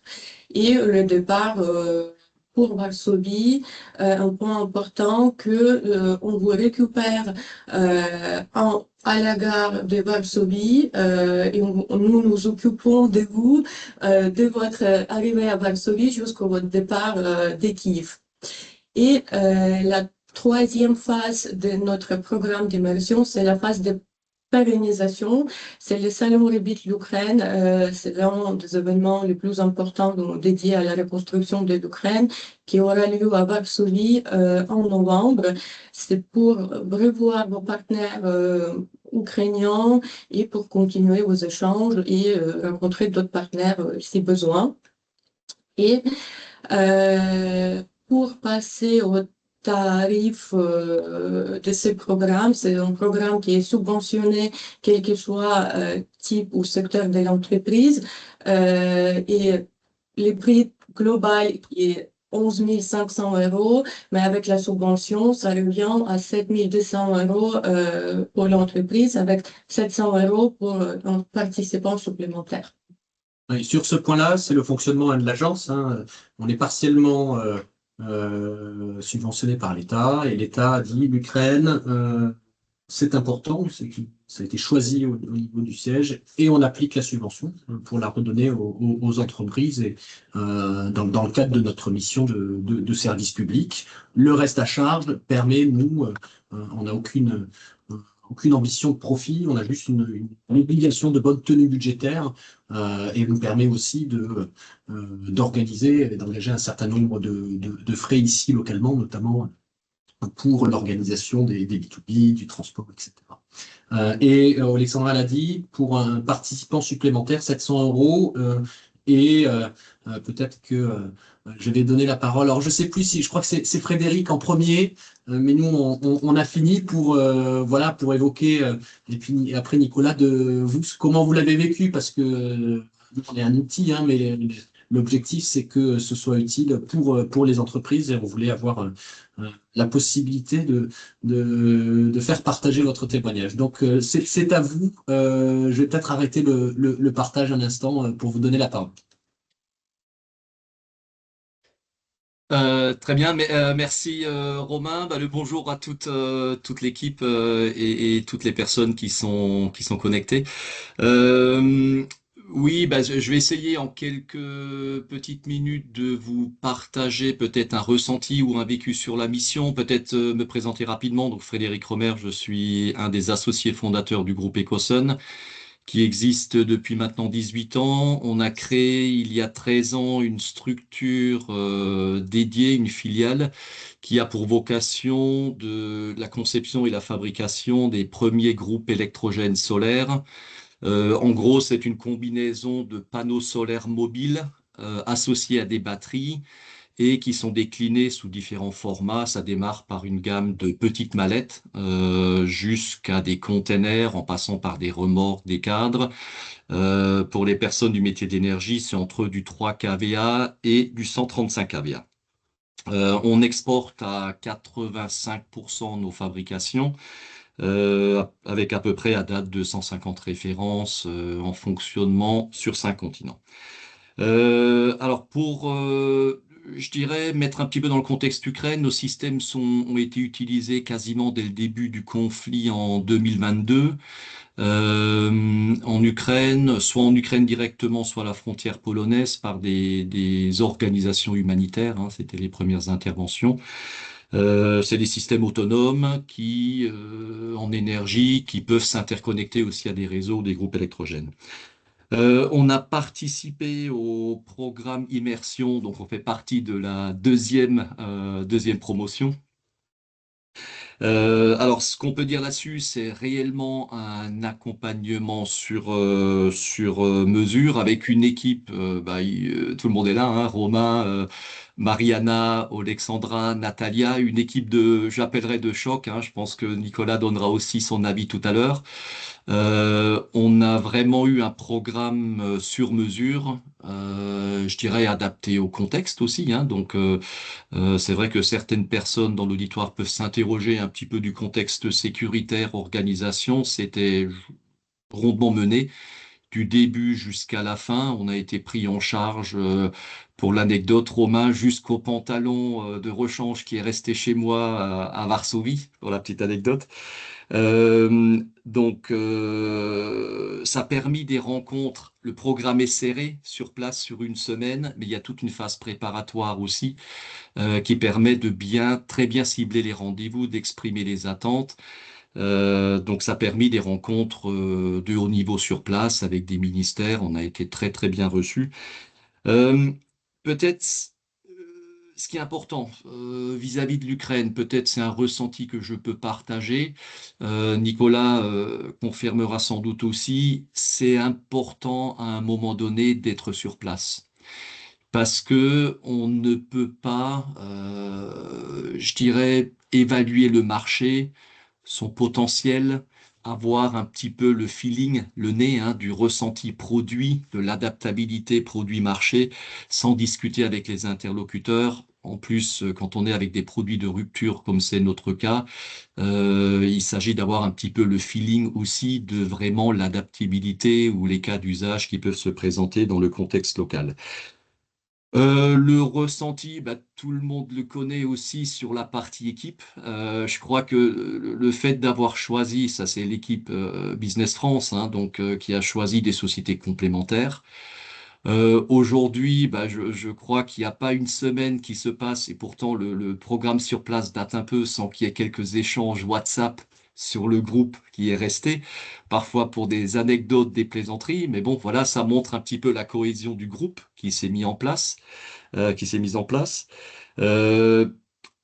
Et le départ pour Varsovie, un point important que on vous récupère à la gare de Varsovie et nous nous occupons de vous, de votre arrivée à Varsovie jusqu'au votre départ de Kiev. Et la troisième phase de notre programme d'immersion, c'est la phase de pérennisation. C'est le Salon Rebit l'Ukraine. C'est l'un des événements les plus importants dédiés à la reconstruction de l'Ukraine qui aura lieu à Varsovie en novembre. C'est pour revoir vos partenaires ukrainiens et pour continuer vos échanges et rencontrer d'autres partenaires si besoin. Et pour passer au tarif de ce programme, c'est un programme qui est subventionné, quel que soit type ou secteur de l'entreprise, et le prix global est 11 500 €, mais avec la subvention, ça revient à 7 200 € pour l'entreprise, avec 700 € pour un participant supplémentaire. Et sur ce point-là, c'est le fonctionnement de l'agence. On est partiellement subventionné par l'État et l'État a dit l'Ukraine, c'est important, ça a été choisi au niveau du siège et on applique la subvention pour la redonner aux entreprises et dans le cadre de notre mission de service public. Le reste à charge permet, nous, on n'a aucune ambition de profit, on a juste une obligation de bonne tenue budgétaire et nous permet aussi d'organiser et d'engager un certain nombre de frais ici localement, notamment pour l'organisation des B2B, du transport, etc. Et Alexandra l'a dit, pour un participant supplémentaire, 700 € et peut-être que je vais donner la parole. Alors je sais plus si je crois que c'est Frédéric en premier, mais nous on a fini pour voilà pour évoquer et puis après Nicolas de vous comment vous l'avez vécu parce que on est un outil mais l'objectif, c'est que ce soit utile pour les entreprises et on voulait avoir la possibilité de faire partager votre témoignage. Donc, c'est à vous. Je vais peut-être arrêter le partage un instant pour vous donner la parole. Très bien, mais, merci Romain. Le bonjour à toute l'équipe et toutes les personnes qui sont connectées. Euh, oui, je vais essayer en quelques petites minutes de vous partager peut-être un ressenti ou un vécu sur la mission, peut-être me présenter rapidement. Donc Frédéric Romer, je suis un des associés fondateurs du groupe Ecoson, qui existe depuis maintenant 18 ans. On a créé il y a 13 ans une structure dédiée, une filiale, qui a pour vocation de la conception et la fabrication des premiers groupes électrogènes solaires. En gros, c'est une combinaison de panneaux solaires mobiles associés à des batteries et qui sont déclinés sous différents formats. Ça démarre par une gamme de petites mallettes jusqu'à des containers en passant par des remorques, des cadres. Pour les personnes du métier d'énergie, c'est entre du 3 kVA et du 135 kVA. On exporte à 85% nos fabrications, avec à peu près à date 250 références en fonctionnement sur 5 continents. Alors je dirais, mettre un petit peu dans le contexte Ukraine, nos systèmes ont été utilisés quasiment dès le début du conflit en 2022 en Ukraine, soit en Ukraine directement, soit à la frontière polonaise par des organisations humanitaires. C'était les premières interventions. C'est des systèmes autonomes en énergie, qui peuvent s'interconnecter aussi à des réseaux, des groupes électrogènes. On a participé au programme Immersion, donc on fait partie de la deuxième promotion. Alors, ce qu'on peut dire là-dessus, c'est réellement un accompagnement sur mesure avec une équipe. Tout le monde est là, Romain, Mariana, Alexandra, Natalia, une équipe j'appellerais de choc. Je pense que Nicolas donnera aussi son avis tout à l'heure. On a vraiment eu un programme sur mesure, je dirais adapté au contexte aussi. C'est vrai que certaines personnes dans l'auditoire peuvent s'interroger un petit peu du contexte sécuritaire, organisation. C'était rondement mené du début jusqu'à la fin. On a été pris en charge, pour l'anecdote, Romain, jusqu'au pantalon de rechange qui est resté chez moi à Varsovie, pour la petite anecdote. Ça a permis des rencontres. Le programme est serré sur place sur une semaine, mais il y a toute une phase préparatoire aussi qui permet de très bien cibler les rendez-vous, d'exprimer les attentes. Donc ça a permis des rencontres de haut niveau sur place avec des ministères. On a été très très bien reçus. Euh, Peut-être ce qui est important vis-à-vis de l'Ukraine, peut-être c'est un ressenti que je peux partager. Nicolas confirmera sans doute aussi, c'est important à un moment donné d'être sur place. Parce que on ne peut pas, je dirais, évaluer le marché, son potentiel, avoir un petit peu le feeling, le nez du ressenti produit, de l'adaptabilité produit-marché, sans discuter avec les interlocuteurs. En plus, quand on est avec des produits de rupture, comme c'est notre cas, il s'agit d'avoir un petit peu le feeling aussi de vraiment l'adaptabilité ou les cas d'usage qui peuvent se présenter dans le contexte local. Le ressenti, tout le monde le connaît aussi sur la partie équipe. Je crois que le fait d'avoir choisi, ça c'est l'équipe Business France, qui a choisi des sociétés complémentaires. Aujourd'hui, je crois qu'il n'y a pas une semaine qui se passe, et pourtant le programme sur place date un peu sans qu'il y ait quelques échanges WhatsApp sur le groupe qui est resté, parfois pour des anecdotes, des plaisanteries, mais bon, voilà, ça montre un petit peu la cohésion du groupe qui s'est mis en place, qui s'est mise en place. Euh,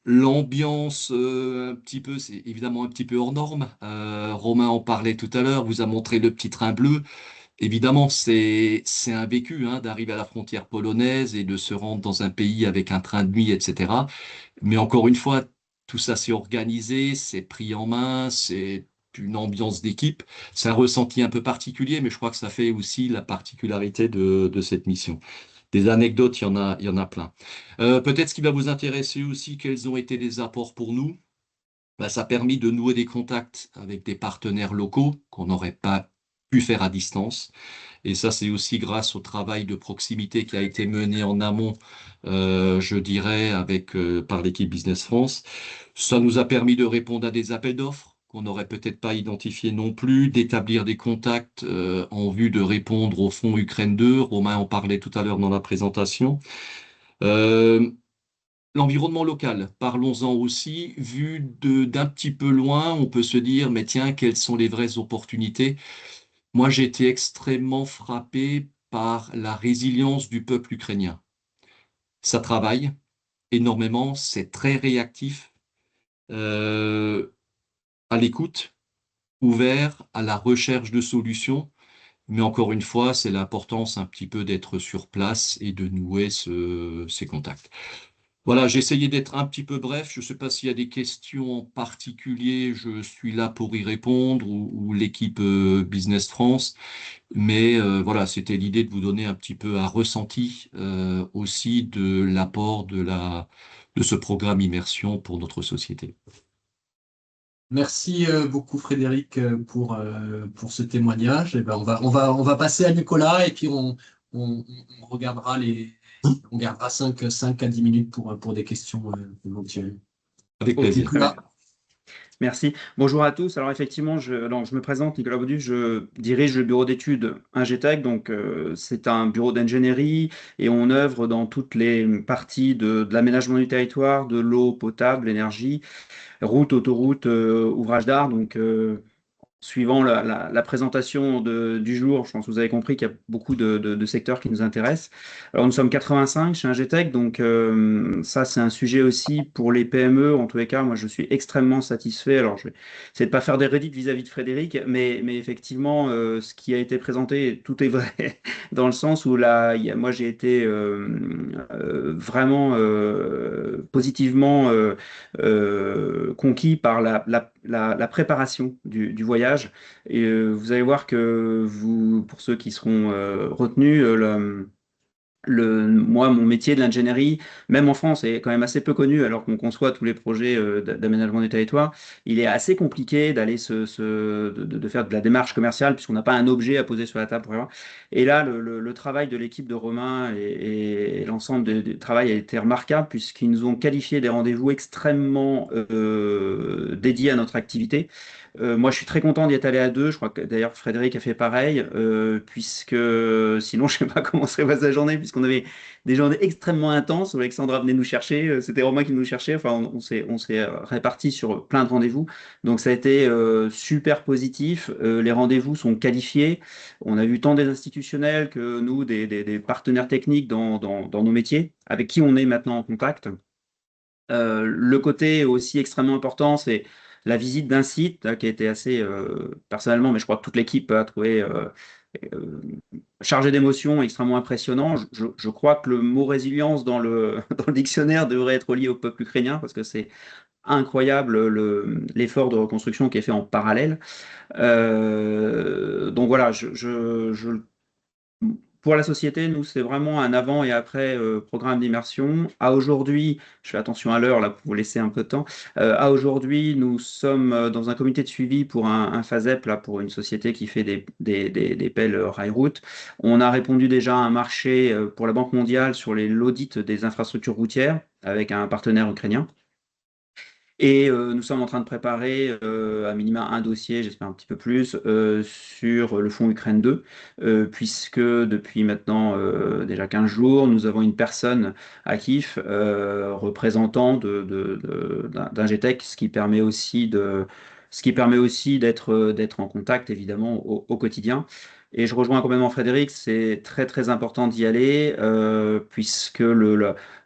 L'ambiance, un petit peu, c'est évidemment un petit peu hors norme. Romain en parlait tout à l'heure, vous a montré le petit train bleu. Évidemment, c'est un vécu d'arriver à la frontière polonaise et de se rendre dans un pays avec un train de nuit, etc. Mais encore une fois, tout ça s'est organisé, c'est pris en main, c'est une ambiance d'équipe. C'est un ressenti un peu particulier, mais je crois que ça fait aussi la particularité de cette mission. des anecdotes, il y en a plein. Peut-être ce qui va vous intéresser aussi, quels ont été les apports pour nous? Ben, ça a permis de nouer des contacts avec des partenaires locaux qu'on n'aurait pas pu faire à distance. Et ça, c'est aussi grâce au travail de proximité qui a été mené en amont, je dirais, par l'équipe Business France. Ça nous a permis de répondre à des appels d'offres qu'on n'aurait peut-être pas identifiés non plus, d'établir des contacts en vue de répondre au fonds Ukraine 2. Romain en parlait tout à l'heure dans la présentation. Euh, L'environnement local, parlons-en aussi. D'un petit peu loin, on peut se dire, mais tiens, quelles sont les vraies opportunités? Moi, j'ai été extrêmement frappé par la résilience du peuple ukrainien. Ça travaille énormément, c'est très réactif, euh, à l'écoute, ouvert à la recherche de solutions. Mais encore une fois, c'est l'importance un petit peu d'être sur place et de nouer ces contacts. Voilà, j'ai essayé d'être un petit peu bref. Je ne sais pas s'il y a des questions en particulier. Je suis là pour y répondre ou l'équipe Business France. Mais voilà, c'était l'idée de vous donner un petit peu un ressenti aussi de l'apport de ce programme immersion pour notre société. Merci beaucoup Frédéric pour ce témoignage. Et ben, on va passer à Nicolas et puis on regardera on gardera 5 à 10 minutes pour des questions éventuelles. Avec plaisir. Nicolas. Merci. Bonjour à tous. Alors effectivement, je me présente, Nicolas Baudu, je dirige le bureau d'études Ingetech. Donc c'est un bureau d'ingénierie et on œuvre dans toutes les parties de l'aménagement du territoire, de l'eau potable, l'énergie, route, autoroute, ouvrage d'art. Donc suivant la présentation du jour, je pense que vous avez compris qu'il y a beaucoup de secteurs qui nous intéressent. Alors, nous sommes 85 chez Ingetech, donc ça, c'est un sujet aussi pour les PME. En tous les cas, moi, je suis extrêmement satisfait. Alors, je vais essayer de pas faire des redites vis-à-vis de Frédéric, mais effectivement, ce qui a été présenté, tout est vrai, dans le sens où là, moi, j'ai été vraiment positivement conquis par la préparation du voyage. Et vous allez voir que pour ceux qui seront retenus, moi, mon métier de l'ingénierie, même en France, est quand même assez peu connu, alors qu'on conçoit tous les projets d'aménagement du territoire. Il est assez compliqué d'aller de faire de la démarche commerciale, puisqu'on n'a pas un objet à poser sur la table pour voir. Et là, le travail de l'équipe de Romain et l'ensemble du travail a été remarquable, puisqu'ils nous ont qualifié des rendez-vous extrêmement dédiés à notre activité. Moi, je suis très content d'y être allé à deux. Je crois que d'ailleurs Frédéric a fait pareil, puisque sinon, je ne sais pas comment serait passée la journée, puisqu'on avait des journées extrêmement intenses où Alexandra venait nous chercher. C'était Romain qui nous cherchait. Enfin, on s'est répartis sur plein de rendez-vous. Donc, ça a été super positif. Les rendez-vous sont qualifiés. On a vu tant des institutionnels que nous, des partenaires techniques dans nos métiers, avec qui on est maintenant en contact. Le côté aussi extrêmement important, c'est la visite d'un site qui a été assez, personnellement, mais je crois que toute l'équipe a trouvé euh, chargé d'émotions, extrêmement impressionnant. Je crois que le mot résilience dans dans le dictionnaire devrait être lié au peuple ukrainien parce que c'est incroyable l'effort de reconstruction qui est fait en parallèle. Donc voilà, pour la société, nous, c'est vraiment un avant et après programme d'immersion. À aujourd'hui, je fais attention à l'heure là pour vous laisser un peu de temps. À aujourd'hui, nous sommes dans un comité de suivi pour un FASEP là pour une société qui fait des pelles rail-route. On a répondu déjà à un marché pour la Banque mondiale sur l'audit des infrastructures routières avec un partenaire ukrainien. Et nous sommes en train de préparer à minima un dossier, j'espère un petit peu plus, sur le fonds Ukraine 2, puisque depuis maintenant déjà 15 jours, nous avons une personne à Kiev, représentant d'Ingetech, ce qui permet aussi d'être en contact évidemment au quotidien. Et je rejoins complètement Frédéric, c'est très très important d'y aller, puisque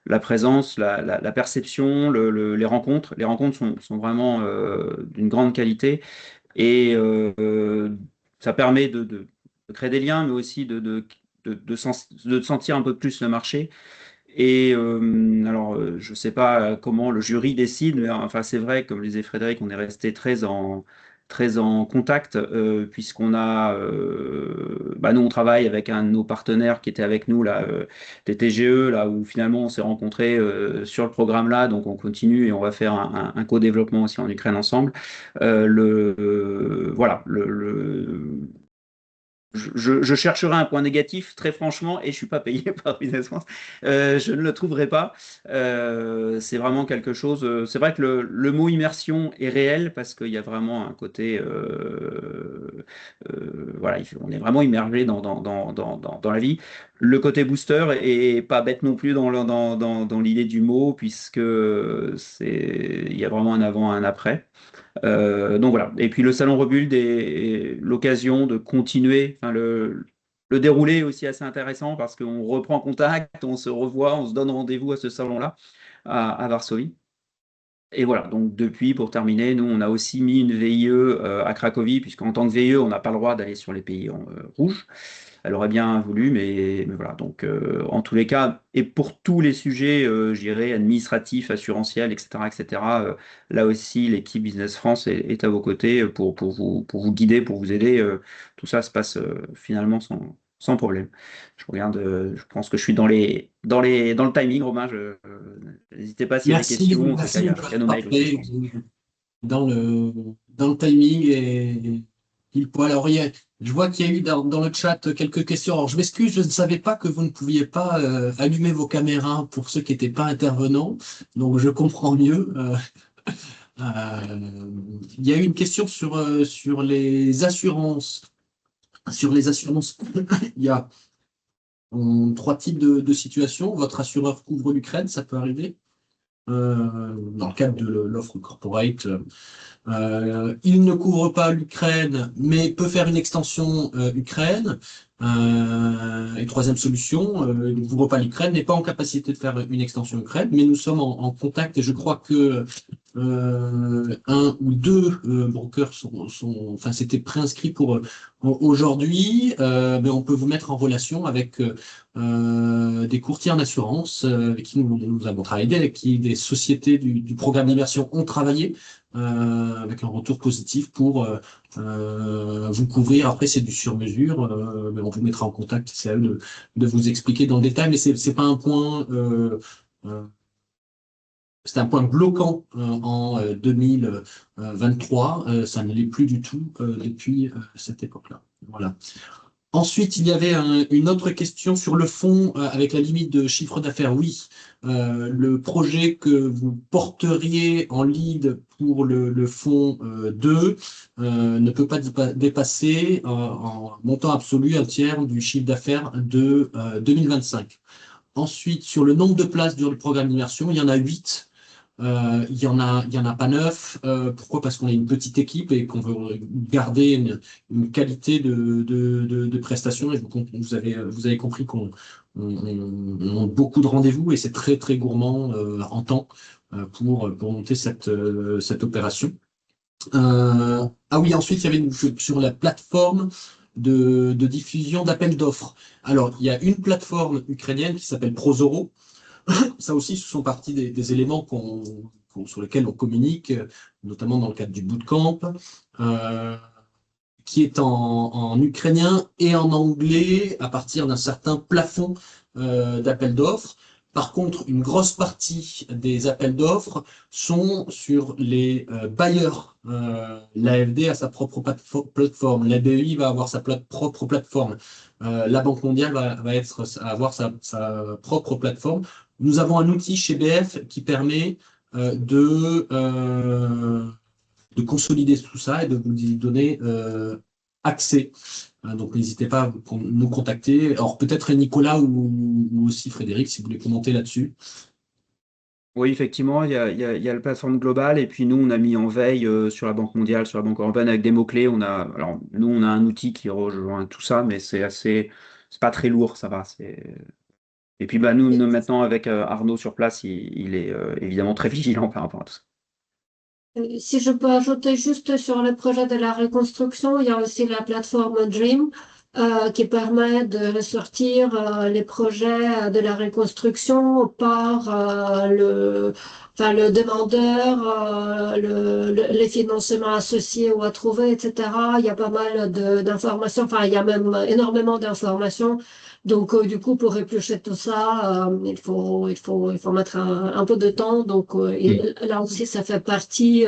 la présence, la perception, les rencontres sont vraiment d'une grande qualité et ça permet de créer des liens, mais aussi de sentir un peu plus le marché. Et alors, je ne sais pas comment le jury décide, mais enfin, c'est vrai, comme le disait Frédéric, on est resté très en contact, puisqu'on a, nous on travaille avec un de nos partenaires qui était avec nous là, TTGE, là où finalement on s'est rencontrés sur le programme là, donc on continue et on va faire un co-développement aussi en Ukraine ensemble. Voilà, je chercherai un point négatif, très franchement, et je suis pas payé par Business France. Je ne le trouverai pas. C'est vraiment quelque chose. C'est vrai que le mot immersion est réel parce qu'il y a vraiment un côté. Voilà, on est vraiment immergé dans la vie. Le côté booster est pas bête non plus dans l'idée du mot, puisque il y a vraiment un avant, un après. Donc voilà. Et puis le salon Rebuild est l'occasion de continuer. Enfin, le déroulé est aussi assez intéressant parce qu'on reprend contact, on se revoit, on se donne rendez-vous à ce salon-là, à Varsovie. Et voilà, donc depuis, pour terminer, nous, on a aussi mis une VIE à Cracovie, puisqu'en tant que VIE, on n'a pas le droit d'aller sur les pays rouges. Elle aurait bien voulu, mais voilà. Donc, en tous les cas, et pour tous les sujets, je dirais, administratifs, assurantiels, etc., etc., là aussi, l'équipe Business France est à vos côtés pour vous guider, pour vous aider. Tout ça se passe finalement sans problème. Je regarde, je pense que je suis dans le timing, Romain. N'hésitez pas s'il y a des questions. En tout cas, Merci, il y a nos mails aussi, je parfait. pense. Dans le timing et pile poil. Alors, je vois qu'il y a eu dans le chat quelques questions. Alors, je m'excuse, je ne savais pas que vous ne pouviez pas allumer vos caméras pour ceux qui n'étaient pas intervenants. Donc, je comprends mieux. Il y a eu une question sur les assurances. Sur les assurances, il y a trois types de situations. Votre assureur couvre l'Ukraine, ça peut arriver. Dans le cadre de l'offre corporate. Il ne couvre pas l'Ukraine, mais peut faire une extension Ukraine. Et troisième solution, il ne couvre pas l'Ukraine, n'est pas en capacité de faire une extension Ukraine, mais nous sommes en contact et je crois que un ou deux brokers enfin, c'était préinscrit pour aujourd'hui, mais on peut vous mettre en relation avec des courtiers en assurance avec qui nous avons travaillé, avec qui des sociétés du programme d'immersion ont travaillé avec un retour positif pour vous couvrir. Après, c'est du sur-mesure, mais on vous mettra en contact. C'est à eux de vous expliquer dans le détail, mais c'est pas un point. C'est un point bloquant en 2023. Ça ne l'est plus du tout depuis cette époque-là. Voilà. Ensuite, il y avait une autre question sur le fond avec la limite de chiffre d'affaires. Oui, le projet que vous porteriez en lead pour le fonds 2 ne peut pas dépasser en montant absolu un tiers du chiffre d'affaires de 2025. Ensuite, sur le nombre de places du programme d'immersion, il y en a 8. Il y en a pas 9. Pourquoi? Parce qu'on est une petite équipe et qu'on veut garder une qualité de prestation. Et vous avez compris qu'on on a beaucoup de rendez-vous et c'est très très gourmand en temps pour monter cette opération. Ah oui, ensuite il y avait sur la plateforme de diffusion d'appels d'offres. Alors, il y a une plateforme ukrainienne qui s'appelle Prozoro. Ça aussi, ce sont partie des éléments sur lesquels on communique, notamment dans le cadre du bootcamp, qui est en ukrainien et en anglais à partir d'un certain plafond d'appels d'offres. Par contre, une grosse partie des appels d'offres sont sur les bailleurs. L'AFD a sa propre plateforme, la BEI va avoir sa propre plateforme, la Banque mondiale va avoir sa propre plateforme. Nous avons un outil chez BF qui permet de consolider tout ça et de vous y donner accès. Donc n'hésitez pas à nous contacter. Alors peut-être Nicolas ou aussi Frédéric, si vous voulez commenter là-dessus. Oui, effectivement, il y a la plateforme globale et puis nous, on a mis en veille sur la Banque mondiale, sur la Banque européenne avec des mots-clés. Alors, nous, on a un outil qui rejoint tout ça, mais c'est pas très lourd, ça va. Et puis, nous, maintenant, avec Arnaud sur place, il est évidemment très vigilant par rapport à tout ça. Si je peux ajouter juste sur le projet de la reconstruction, il y a aussi la plateforme Dream qui permet de ressortir les projets de la reconstruction par enfin, le demandeur, les financements associés ou à trouver, etc. Il y a pas mal d'informations, enfin, il y a même énormément d'informations. Donc, du coup, pour éplucher tout ça, il faut mettre un peu de temps. Donc, et là aussi, ça fait partie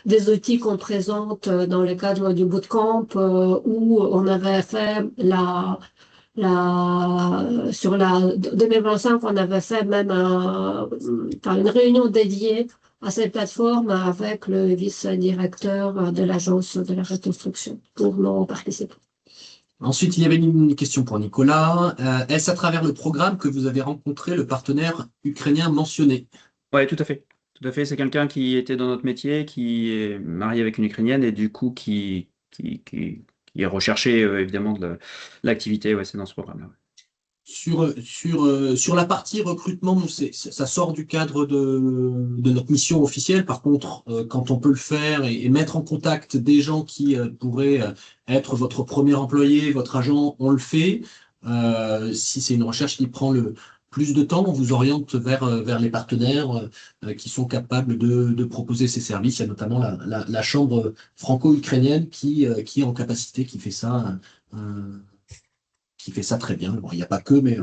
des outils qu'on présente dans le cadre du bootcamp, où on avait fait sur la 2025, on avait fait même enfin, une réunion dédiée à cette plateforme avec le vice-directeur de l'agence de la reconstruction pour nos participants. Ensuite, il y avait une question pour Nicolas. Est-ce à travers le programme que vous avez rencontré le partenaire ukrainien mentionné? Oui, tout à fait. Tout à fait. C'est quelqu'un qui était dans notre métier, qui est marié avec une Ukrainienne et du coup qui est recherché évidemment de l'activité. Ouais, c'est dans ce programme-là. Sur la partie recrutement, nous, ça sort du cadre de notre mission officielle. Par contre, quand on peut le faire et mettre en contact des gens qui pourraient être votre premier employé, votre agent, on le fait. Si c'est une recherche qui prend le plus de temps, on vous oriente vers les partenaires qui sont capables de proposer ces services. Il y a notamment la chambre franco-ukrainienne qui est en capacité, qui fait ça très bien. Bon, il n'y a pas que, mais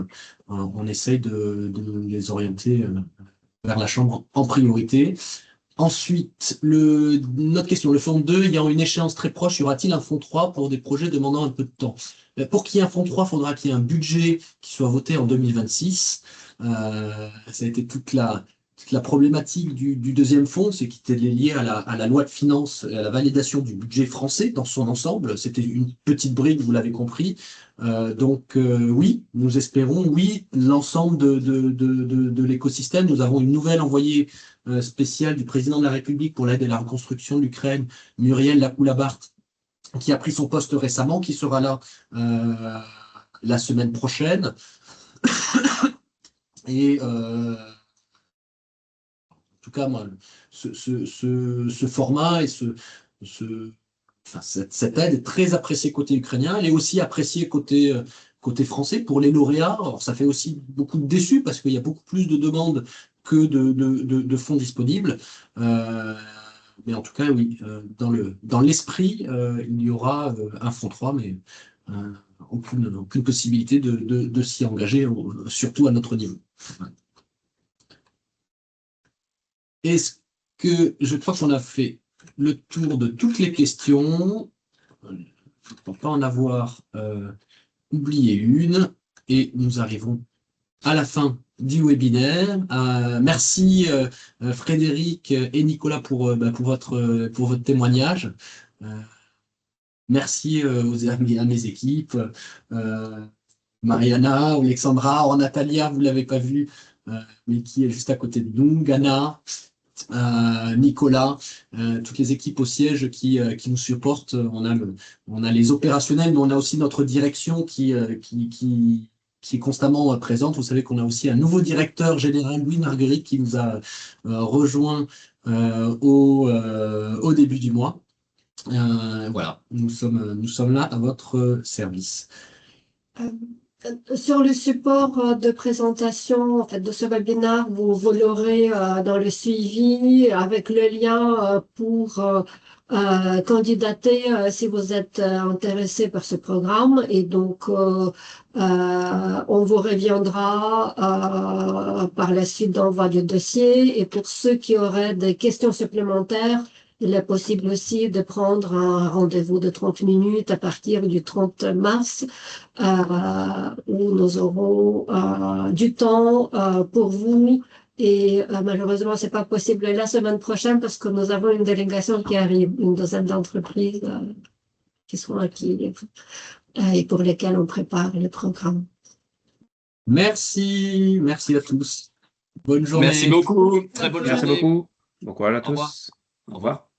on essaye de les orienter vers la chambre en priorité. Ensuite, notre question, le fonds 2, il y a une échéance très proche, y aura-t-il un fonds 3 pour des projets demandant un peu de temps? Pour qu'il y ait un fonds 3, il faudra qu'il y ait un budget qui soit voté en 2026. Ça a été toute la problématique du deuxième fonds, c'est qu'il était lié à la loi de finances et à la validation du budget français dans son ensemble. C'était une petite brique, vous l'avez compris. Donc oui, nous espérons, oui, l'ensemble de l'écosystème. Nous avons une nouvelle envoyée spéciale du président de la République pour l'aide et la reconstruction de l'Ukraine, Muriel Lacoulabart, qui a pris son poste récemment, qui sera là la semaine prochaine. Et en tout cas, moi, ce format et cette aide est très appréciée côté ukrainien. Elle est aussi appréciée côté français pour les lauréats. Alors, ça fait aussi beaucoup de déçus parce qu'il y a beaucoup plus de demandes que de fonds disponibles. Mais en tout cas, oui, dans l'esprit, il y aura un fonds 3, mais aucune possibilité de s'y engager, surtout à notre niveau. Est-ce que je crois qu'on a fait le tour de toutes les questions? Je ne pense pas en avoir oublié une. Et nous arrivons à la fin du webinaire. Merci Frédéric et Nicolas pour votre témoignage. Merci à mes équipes, Mariana, Alexandra, Natalia, vous ne l'avez pas vu, mais qui est juste à côté de nous, Ghana, Nicolas, toutes les équipes au siège qui nous supportent. On a les opérationnels, mais on a aussi notre direction qui est constamment présente. Vous savez qu'on a aussi un nouveau directeur général, Louis Marguerite, qui nous a rejoint au début du mois. Voilà, nous sommes là à votre service. Sur le support de présentation en fait, de ce webinaire, vous l'aurez dans le suivi avec le lien pour candidater si vous êtes intéressé par ce programme. Et donc, on vous reviendra par la suite d'envoi du dossier. Et pour ceux qui auraient des questions supplémentaires, il est possible aussi de prendre un rendez-vous de 30 minutes à partir du 30 mars où nous aurons du temps pour vous. Et malheureusement, c'est pas possible la semaine prochaine parce que nous avons une délégation qui arrive, une douzaine d'entreprises qui sont acquises et pour lesquelles on prépare le programme. Merci à tous. Bonne journée. Merci beaucoup. Très bonne journée. Merci beaucoup. Bon courage à tous. Au revoir. Au revoir.